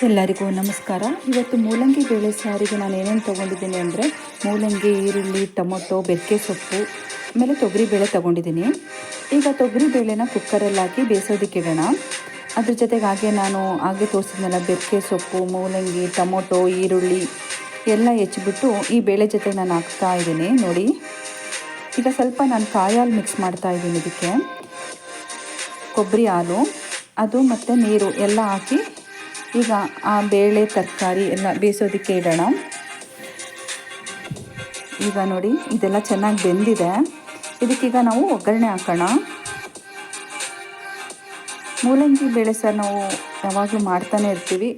ಎಲ್ಲರಿಗೂ ನಮಸ್ಕಾರ. ಇವತ್ತು ಮೂಲಂಗಿ ಬೇಳೆ ಸಾರಿಗೆ ನಾನು ಏನೇನು ತೊಗೊಂಡಿದ್ದೀನಿ ಅಂದರೆ ಮೂಲಂಗಿ, ಈರುಳ್ಳಿ, ಟೊಮೊಟೊ, ಬೆಕ್ಕೆ ಸೊಪ್ಪು, ಆಮೇಲೆ ತೊಗರಿಬೇಳೆ ತೊಗೊಂಡಿದ್ದೀನಿ. ಈಗ ತೊಗರಿಬೇಳೆನ ಕುಕ್ಕರಲ್ಲಿ ಹಾಕಿ ಬೇಯಿಸೋದಕ್ಕೆ ಇಡೋಣ. ಅದ್ರ ಜೊತೆಗೆ ಹಾಗೆ ನಾನು ಹಾಗೆ ತೋರಿಸಿದ್ನಲ್ಲ, ಬೆಕ್ಕೆ ಸೊಪ್ಪು, ಮೂಲಂಗಿ, ಟೊಮೊಟೊ, ಈರುಳ್ಳಿ ಎಲ್ಲ ಹೆಚ್ಚಿಬಿಟ್ಟು ಈ ಬೇಳೆ ಜೊತೆ ನಾನು ಹಾಕ್ತಾ ಇದ್ದೀನಿ. ನೋಡಿ, ಈಗ ಸ್ವಲ್ಪ ನಾನು ಕಾಯಿ ಹಾಲು ಮಿಕ್ಸ್ ಮಾಡ್ತಾ ಇದ್ದೀನಿ. ಇದಕ್ಕೆ ಕೊಬ್ಬರಿ ಹಾಲು, ಅದು ಮತ್ತು ನೀರು ಎಲ್ಲ ಹಾಕಿ ಈಗ ಆ ಬೇಳೆ ತರಕಾರಿ ಎಲ್ಲ ಬೇಯಿಸೋದಕ್ಕೆ ಇಡೋಣ. ಈಗ ನೋಡಿ, ಇದೆಲ್ಲ ಚೆನ್ನಾಗಿ ಬೆಂದಿದೆ. ಇದಕ್ಕೀಗ ನಾವು ಒಗ್ಗರಣೆ ಹಾಕೋಣ. ಮೂಲಂಗಿ ಬೇಳೆ ಸಾರು ನಾವು ಯಾವಾಗಲೂ ಮಾಡ್ತಾನೆ ಇರ್ತೀವಿ.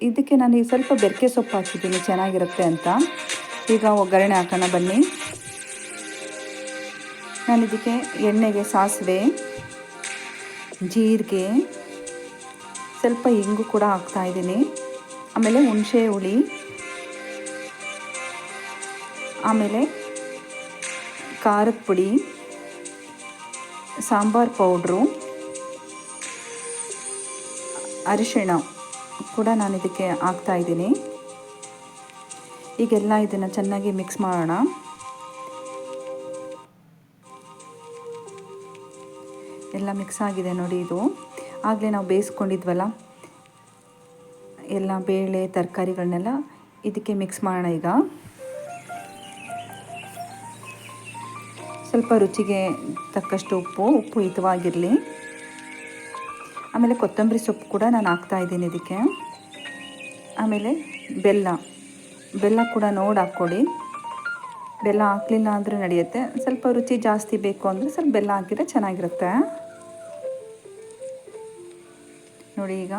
ಇದಕ್ಕೆ ನಾನು ಈಗ ಸ್ವಲ್ಪ ಬೆರಕೆ ಸೊಪ್ಪು ಹಾಕಿದ್ದೀನಿ, ಚೆನ್ನಾಗಿರುತ್ತೆ ಅಂತ. ಈಗ ಒಗ್ಗರಣೆ ಹಾಕೋಣ ಬನ್ನಿ. ನಾನು ಇದಕ್ಕೆ ಎಣ್ಣೆಗೆ ಸಾಸಿವೆ, ಜೀರಿಗೆ, ಸ್ವಲ್ಪ ಇಂಗು ಕೂಡ ಹಾಕ್ತಾಯಿದ್ದೀನಿ. ಆಮೇಲೆ ಹುಣಸೆ ಹುಳಿ, ಆಮೇಲೆ ಖಾರದ ಪುಡಿ, ಸಾಂಬಾರು ಪೌಡ್ರು, ಅರಿಶಿಣ ಕೂಡ ನಾನು ಇದಕ್ಕೆ ಹಾಕ್ತಾಯಿದ್ದೀನಿ. ಈಗೆಲ್ಲ ಇದನ್ನು ಚೆನ್ನಾಗಿ ಮಿಕ್ಸ್ ಮಾಡೋಣ. ಎಲ್ಲ ಮಿಕ್ಸ್ ಆಗಿದೆ ನೋಡಿ. ಇದು ಆಗಲೇ ನಾವು ಬೇಯಿಸ್ಕೊಂಡಿದ್ವಲ್ಲ ಎಲ್ಲ ಬೇಳೆ ತರಕಾರಿಗಳನ್ನೆಲ್ಲ ಇದಕ್ಕೆ ಮಿಕ್ಸ್ ಮಾಡೋಣ. ಈಗ ಸ್ವಲ್ಪ ರುಚಿಗೆ ತಕ್ಕಷ್ಟು ಉಪ್ಪು ಹಿತವಾಗಿರಲಿ. ಆಮೇಲೆ ಕೊತ್ತಂಬರಿ ಸೊಪ್ಪು ಕೂಡ ನಾನು ಹಾಕ್ತಾಯಿದ್ದೀನಿ ಇದಕ್ಕೆ. ಆಮೇಲೆ ಬೆಲ್ಲ ಕೂಡ ನೋಡಿ ಹಾಕ್ಕೊಳ್ಳಿ. ಬೆಲ್ಲ ಹಾಕಲಿಲ್ಲ ಅಂದರೆ ನಡೆಯುತ್ತೆ. ಸ್ವಲ್ಪ ರುಚಿ ಜಾಸ್ತಿ ಬೇಕು ಅಂದರೆ ಸ್ವಲ್ಪ ಬೆಲ್ಲ ಹಾಕಿದರೆ ಚೆನ್ನಾಗಿರುತ್ತೆ. ನೋಡಿ, ಈಗ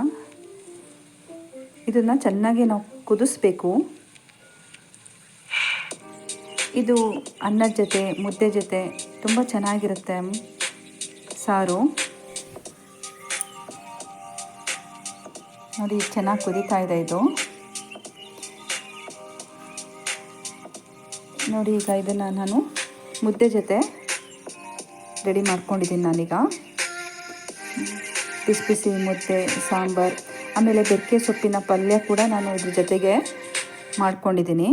ಇದನ್ನು ಚೆನ್ನಾಗಿ ನಾವು ಕುದಿಸ್ಬೇಕು. ಇದು ಅನ್ನದ ಜೊತೆ, ಮುದ್ದೆ ಜೊತೆ ತುಂಬ ಚೆನ್ನಾಗಿರುತ್ತೆ ಸಾರು. ನೋಡಿ, ಚೆನ್ನಾಗಿ ಕುದೀತಾ ಇದೆ ಇದು. ನೋಡಿ, ಈಗ ಇದನ್ನು ನಾನು ಮುದ್ದೆ ಜೊತೆ ರೆಡಿ ಮಾಡ್ಕೊಂಡಿದ್ದೀನಿ. ನಾನೀಗ ಬಿಸಿ ಬಿಸಿ ಮುದ್ದೆ, ಸಾಂಬಾರು, ಆಮೇಲೆ ಬೆಕ್ಕೆ ಸೊಪ್ಪಿನ ಪಲ್ಯ ಕೂಡ ನಾನು ಇದ್ರ ಜೊತೆಗೆ ಮಾಡ್ಕೊಂಡಿದ್ದೀನಿ.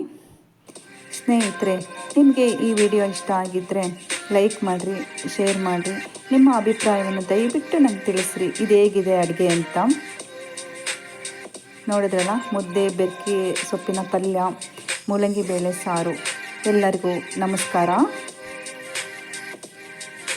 ಸ್ನೇಹಿತರೆ, ನಿಮಗೆ ಈ ವಿಡಿಯೋ ಇಷ್ಟ ಆಗಿದ್ದರೆ ಲೈಕ್ ಮಾಡಿರಿ, ಶೇರ್ ಮಾಡಿರಿ. ನಿಮ್ಮ ಅಭಿಪ್ರಾಯವನ್ನು ದಯವಿಟ್ಟು ನನಗೆ ತಿಳಿಸ್ರಿ, ಇದು ಹೇಗಿದೆ ಅಡುಗೆ ಅಂತ. ನೋಡಿದ್ರಲ್ಲ, ಮುದ್ದೆ, ಬೆಕ್ಕೆ ಸೊಪ್ಪಿನ ಪಲ್ಯ, ಮೂಲಂಗಿ ಬೇಳೆ ಸಾರು. ಎಲ್ಲರಿಗೂ ನಮಸ್ಕಾರ.